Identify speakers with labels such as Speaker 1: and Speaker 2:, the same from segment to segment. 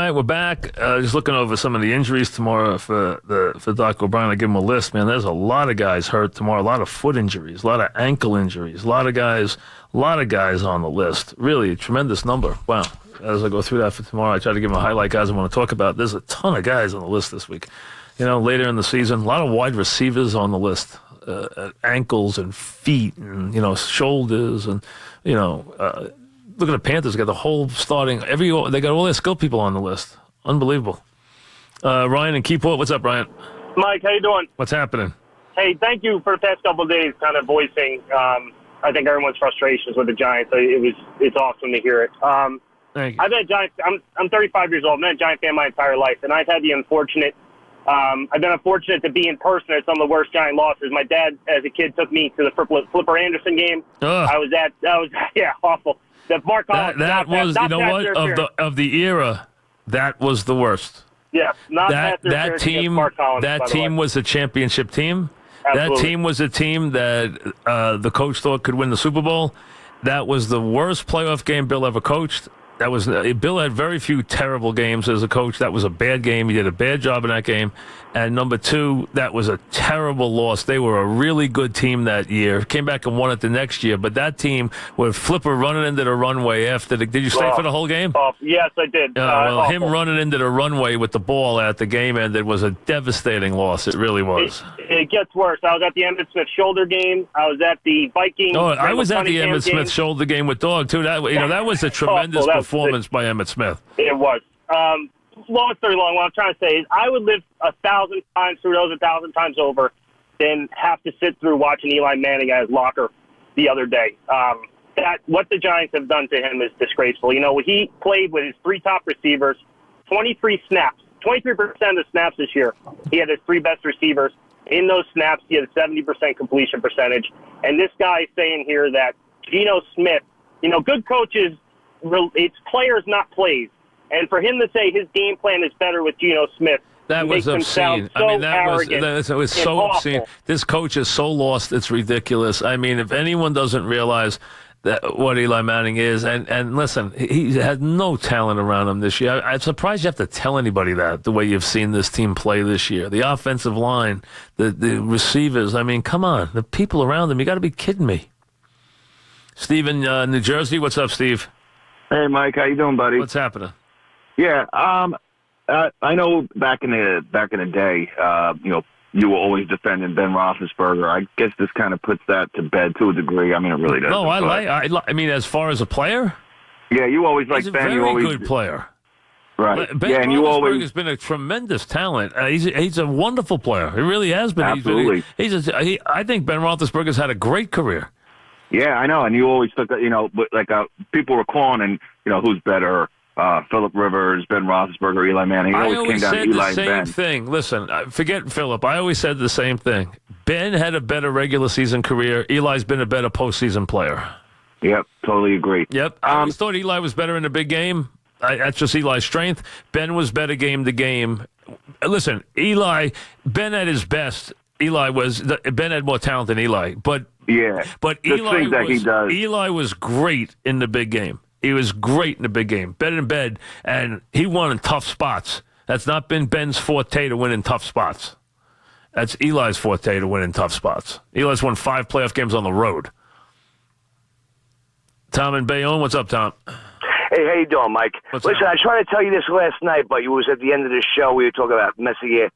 Speaker 1: right, we're back. Just looking over some of the injuries tomorrow for Doc O'Brien. I give him a list, man. There's a lot of guys hurt tomorrow. A lot of foot injuries, a lot of ankle injuries, a lot of guys on the list. Really, a tremendous number. Wow. As I go through that for tomorrow, I try to give them a highlight guys I want to talk about. There's a ton of guys on the list this week. Later in the season, a lot of wide receivers on the list. Ankles and feet and, shoulders and, look at the Panthers. They got the whole starting. They got all their skill people on the list. Unbelievable. Ryan in Keyport. What's up, Ryan?
Speaker 2: Mike, how you doing?
Speaker 1: What's happening?
Speaker 2: Hey, thank you for the past couple of days kind of voicing, I think, everyone's frustrations with the Giants. It's awesome to hear it.
Speaker 1: Thank you.
Speaker 2: I've been a Giant. I'm 35 years old. I've been a Giant fan my entire life, and I've had the unfortunate. I've been unfortunate to be in person at some of the worst Giant losses. My dad, as a kid, took me to the Flipper Anderson game.
Speaker 1: Ugh.
Speaker 2: Yeah, awful. The Mark Collins.
Speaker 1: That was, of the era, that was the worst.
Speaker 2: Yeah,
Speaker 1: that team.
Speaker 2: Mark Collins,
Speaker 1: that team was a championship team.
Speaker 2: Absolutely.
Speaker 1: That team was a team that the coach thought could win the Super Bowl. That was the worst playoff game Bill ever coached. Bill had very few terrible games as a coach. That was a bad game. He did a bad job in that game. And number two, that was a terrible loss. They were a really good team that year. Came back and won it the next year. But that team with Flipper running into the runway after did you stay for the whole game?
Speaker 2: Yes, I did.
Speaker 1: Him running into the runway with the ball at the game ended was a devastating loss. It really was.
Speaker 2: It gets worse. I was at the Emmitt Smith shoulder game. I was at the Vikings.
Speaker 1: Oh, I was at the Emmitt Smith shoulder game with Dog too. That was a tremendous performance by Emmitt Smith.
Speaker 2: It was. Long story long, what I'm trying to say is I would live 1,000 times through those 1,000 times over than have to sit through watching Eli Manning at his locker the other day. What the Giants have done to him is disgraceful. He played with his three top receivers, 23 snaps. 23% of the snaps this year, he had his three best receivers. In those snaps, he had a 70% completion percentage. And this guy is saying here that Geno Smith, good coaches, it's players, not plays. And for him to say his game plan is better with Geno Smith,
Speaker 1: that was obscene. That was so obscene. This coach is so lost, it's ridiculous. I mean, if anyone doesn't realize what Eli Manning is, and listen, he had no talent around him this year. I'm surprised you have to tell anybody that, the way you've seen this team play this year. The offensive line, the receivers, I mean, come on. The people around him, you got to be kidding me. Steve in New Jersey, what's up, Steve?
Speaker 3: Hey, Mike, how you doing, buddy?
Speaker 1: What's happening?
Speaker 3: Yeah, I know back in the day, you were always defending Ben Roethlisberger. I guess this kind of puts that to bed to a degree. I mean, it really does.
Speaker 1: No, I mean, as far as a player,
Speaker 3: yeah, you always like Ben.
Speaker 1: He's a very good player,
Speaker 3: right?
Speaker 1: Ben Roethlisberger has been a tremendous talent. He's a wonderful player. He really has been.
Speaker 3: Absolutely.
Speaker 1: I think Ben Roethlisberger's had a great career.
Speaker 3: Yeah, I know, and you always took people were calling, and who's better. Phillip Rivers, Ben Roethlisberger, Eli Manning.
Speaker 1: I always
Speaker 3: came down
Speaker 1: said
Speaker 3: to Eli
Speaker 1: the same
Speaker 3: Ben.
Speaker 1: thing. Listen, forget Phillip. I always said the same thing. Ben had a better regular season career. Eli's been a better postseason player.
Speaker 3: Yep, totally agree.
Speaker 1: Yep. I always thought Eli was better in the big game. That's just Eli's strength. Ben was better game to game. Listen, Ben at his best, Ben had more talent than Eli. But Eli was great in the big game. He was great in the big game, better than Ben, and he won in tough spots. That's not been Ben's forte to win in tough spots. That's Eli's forte to win in tough spots. Eli's won 5 playoff games on the road. Tom in Bayonne, what's up, Tom?
Speaker 4: Hey, how you doing, Mike? Listen, I tried to tell you this last night, but it was at the end of the show. We were talking about Messier.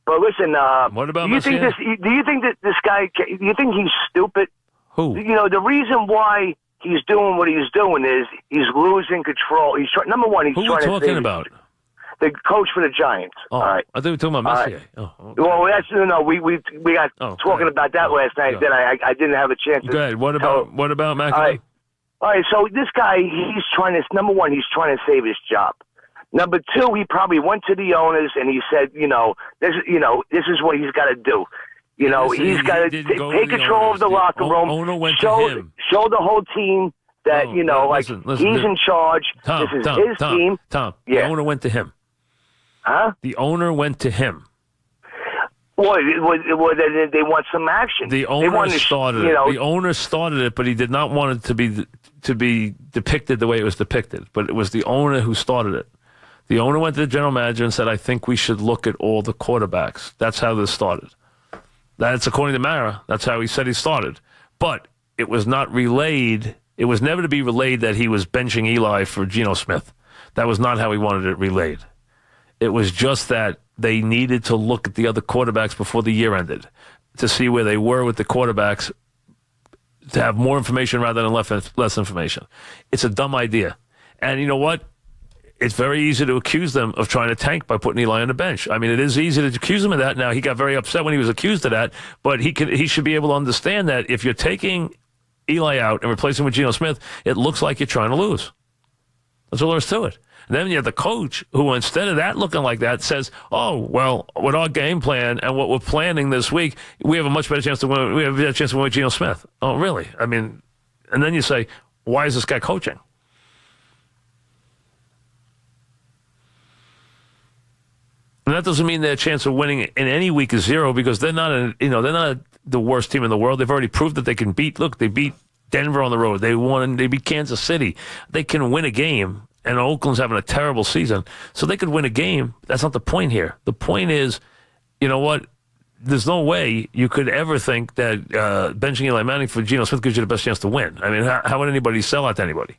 Speaker 4: But listen,
Speaker 1: what about
Speaker 4: Messier? Do you think that this guy? Do you think he's stupid?
Speaker 1: Who?
Speaker 4: The reason why he's doing what he's doing is he's losing control. Number one, he's
Speaker 1: Who
Speaker 4: trying to.
Speaker 1: Who are we talking about?
Speaker 4: The coach for the Giants.
Speaker 1: Oh,
Speaker 4: all right.
Speaker 1: I thought we were talking about Messier.
Speaker 4: Oh, okay. Well, we got talking about that last night.
Speaker 1: Yeah.
Speaker 4: Then I didn't have a chance.
Speaker 1: Go ahead. What about McAdoo?
Speaker 4: All right. So this guy, he's trying to. Number one, he's trying to save his job. Number two, he probably went to the owners and he said, this is what he's got to do. He's got to take control of the locker room.
Speaker 1: Owner went to him.
Speaker 4: Show the whole team that
Speaker 1: listen,
Speaker 4: he's in charge. This is his team.
Speaker 1: Tom,
Speaker 4: yeah.
Speaker 1: The owner went to him.
Speaker 4: Huh?
Speaker 1: The owner went to him.
Speaker 4: Well, they want some action.
Speaker 1: The owner started it. The owner started it, but he did not want it to be depicted the way it was depicted. But it was the owner who started it. The owner went to the general manager and said, I think we should look at all the quarterbacks. That's how this started. That's according to Mara. That's how he said he started. But it was not relayed. It was never to be relayed that he was benching Eli for Geno Smith. That was not how he wanted it relayed. It was just that they needed to look at the other quarterbacks before the year ended to see where they were with the quarterbacks, to have more information rather than less information. It's a dumb idea. And you know what? It's very easy to accuse them of trying to tank by putting Eli on the bench. I mean, it is easy to accuse him of that. Now, he got very upset when he was accused of that, but he should be able to understand that if you're taking Eli out and replacing him with Geno Smith, it looks like you're trying to lose. That's all there is to it. And then you have the coach who, instead of that looking like that, says, oh, well, with our game plan and what we're planning this week, we have a much better chance to win. We have a better chance to win with Geno Smith. Oh, really? I mean, and then you say, why is this guy coaching? And that doesn't mean their chance of winning in any week is zero, because they're not the worst team in the world. They've already proved that they can beat. Look, they beat Denver on the road. They beat Kansas City. They can win a game, and Oakland's having a terrible season. So they could win a game. That's not the point here. The point is, you know what? There's no way you could ever think that benching Eli Manning for Geno Smith gives you the best chance to win. I mean, how would anybody sell out to anybody?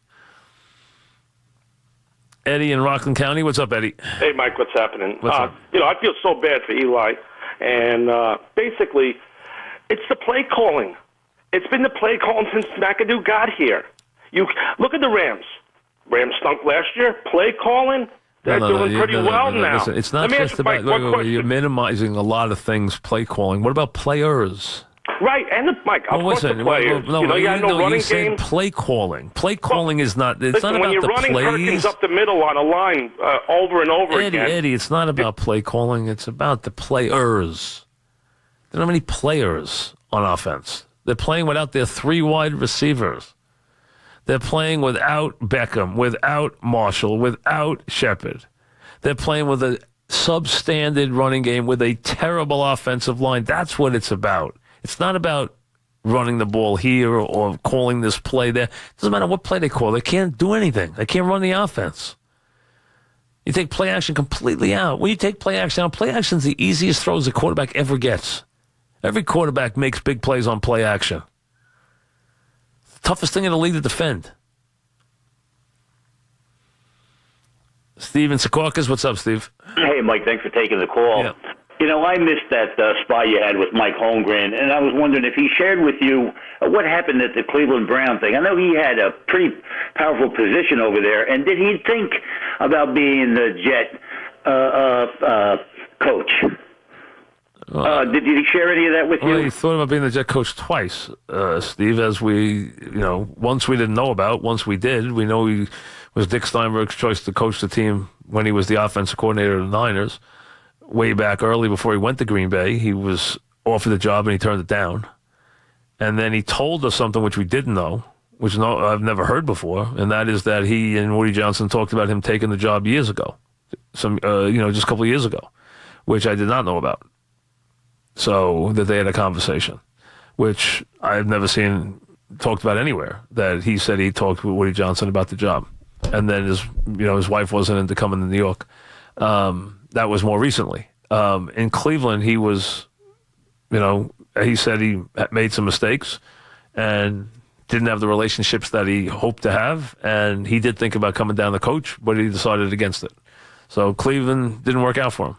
Speaker 1: Eddie in Rockland County. What's up, Eddie?
Speaker 5: Hey, Mike, what's happening?
Speaker 1: What's up?
Speaker 5: I feel so bad for Eli. And basically, it's the play calling. It's been the play calling since McAdoo got here. You look at the Rams. Rams stunk last year. Play calling, they're doing pretty well now.
Speaker 1: Listen, it's not just about, you're minimizing a lot of things, play calling. What about players?
Speaker 5: Right, and Mike, of course the players. You had no running game.
Speaker 1: Play calling. Play calling is not. It's
Speaker 5: listen,
Speaker 1: not about
Speaker 5: when you're
Speaker 1: the
Speaker 5: running
Speaker 1: plays.
Speaker 5: Perkins up the middle on a line over and over again.
Speaker 1: Eddie, it's not about play calling. It's about the players. There are not many players on offense. They're playing without their 3 wide receivers. They're playing without Beckham, without Marshall, without Shepard. They're playing with a substandard running game with a terrible offensive line. That's what it's about. It's not about running the ball here or calling this play there. It doesn't matter what play they call. They can't do anything. They can't run the offense. You take play action completely out. When you take play action out, play action is the easiest throws a quarterback ever gets. Every quarterback makes big plays on play action. It's the toughest thing in the league to defend. Steve in Secaucus. What's up, Steve?
Speaker 6: Hey, Mike, thanks for taking the call.
Speaker 1: Yeah.
Speaker 6: You know, I missed that spot you had with Mike Holmgren, and I was wondering if he shared with you what happened at the Cleveland Brown thing. I know he had a pretty powerful position over there, and did he think about being the Jet coach? Did he share any of that with you?
Speaker 1: Well, he thought about being the Jet coach twice, Steve, as we, once we didn't know about, once we did. We know he was Dick Steinberg's choice to coach the team when he was the offensive coordinator of the Niners. Way back early before he went to Green Bay, he was offered the job and he turned it down. And then he told us something which we didn't know, which I've never heard before, and that is that he and Woody Johnson talked about him taking the job years ago, just a couple of years ago, which I did not know about. So that they had a conversation, which I've never seen talked about anywhere. That he said he talked with Woody Johnson about the job, and then his wife wasn't into coming to New York. That was more recently. In Cleveland, he was, he said he made some mistakes and didn't have the relationships that he hoped to have. And he did think about coming down to coach, but he decided against it. So Cleveland didn't work out for him.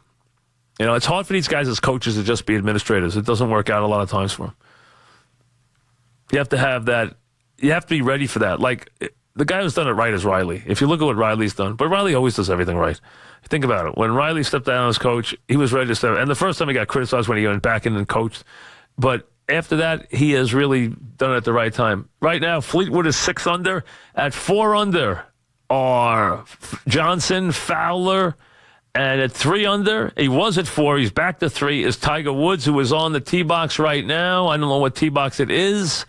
Speaker 1: It's hard for these guys as coaches to just be administrators. It doesn't work out a lot of times for them. You have to have that. You have to be ready for that. Like, the guy who's done it right is Riley. If you look at what Riley's done, but Riley always does everything right. Think about it. When Riley stepped down as coach, he was ready to step. And the first time he got criticized when he went back in and coached. But after that, he has really done it at the right time. Right now, Fleetwood is 6 under. At 4 under are Johnson, Fowler, and at 3 under, he was at 4. He's back to 3. Is Tiger Woods, who is on the tee box right now. I don't know what tee box it is.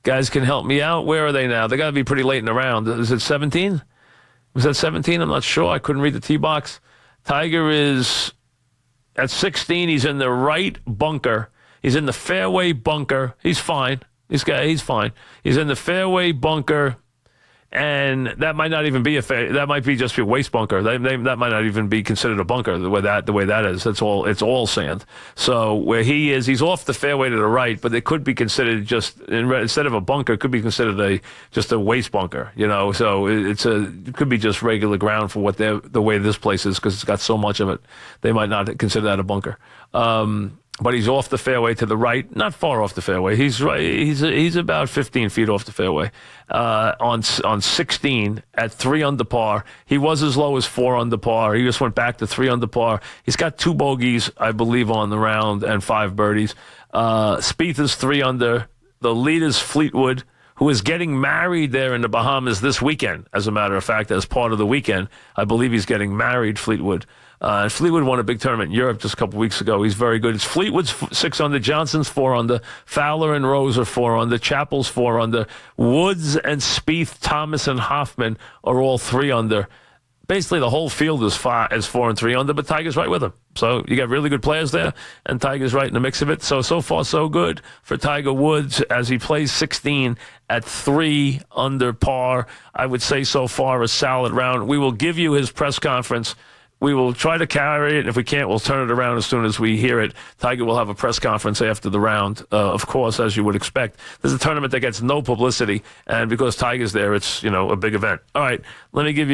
Speaker 1: Guys can help me out. Where are they now? They got to be pretty late in the round. Is it 17? Was that 17? I'm not sure. I couldn't read the tee box. Tiger is at 16. He's in the right bunker. He's in the fairway bunker. He's fine. He's fine. He's in the fairway bunker And that might not even be that might be just a waste bunker. That might not even be considered a bunker the way that is. It's all sand. So where he is, he's off the fairway to the right, but it could be considered just instead of a bunker, it could be considered just a waste bunker. So it could be just regular ground for the way this place is because it's got so much of it. They might not consider that a bunker. But he's off the fairway to the right, not far off the fairway. He's right. He's about 15 feet off the fairway. On 16 at 3 under par. He was as low as 4 under par. He just went back to 3 under par. He's got 2 bogeys, I believe, on the round and 5 birdies. Spieth is 3 under. The lead is Fleetwood, who is getting married there in the Bahamas this weekend. As a matter of fact, as part of the weekend, I believe he's getting married, Fleetwood. And Fleetwood won a big tournament in Europe just a couple weeks ago. He's very good. It's Fleetwood's 6 under, Johnson's 4 under, Fowler and Rose are 4 under, Chappell's 4 under, Woods and Spieth, Thomas and Hoffman are all 3 under. Basically, the whole field is 4 and 3 under, but Tiger's right with him. So you got really good players there, and Tiger's right in the mix of it. So far, so good for Tiger Woods as he plays 16 at 3 under par. I would say so far a solid round. We will give you his press conference. We will try to carry it. If we can't, we'll turn it around as soon as we hear it. Tiger will have a press conference after the round, of course, as you would expect. This is a tournament that gets no publicity, and because Tiger's there, it's a big event. All right, let me give you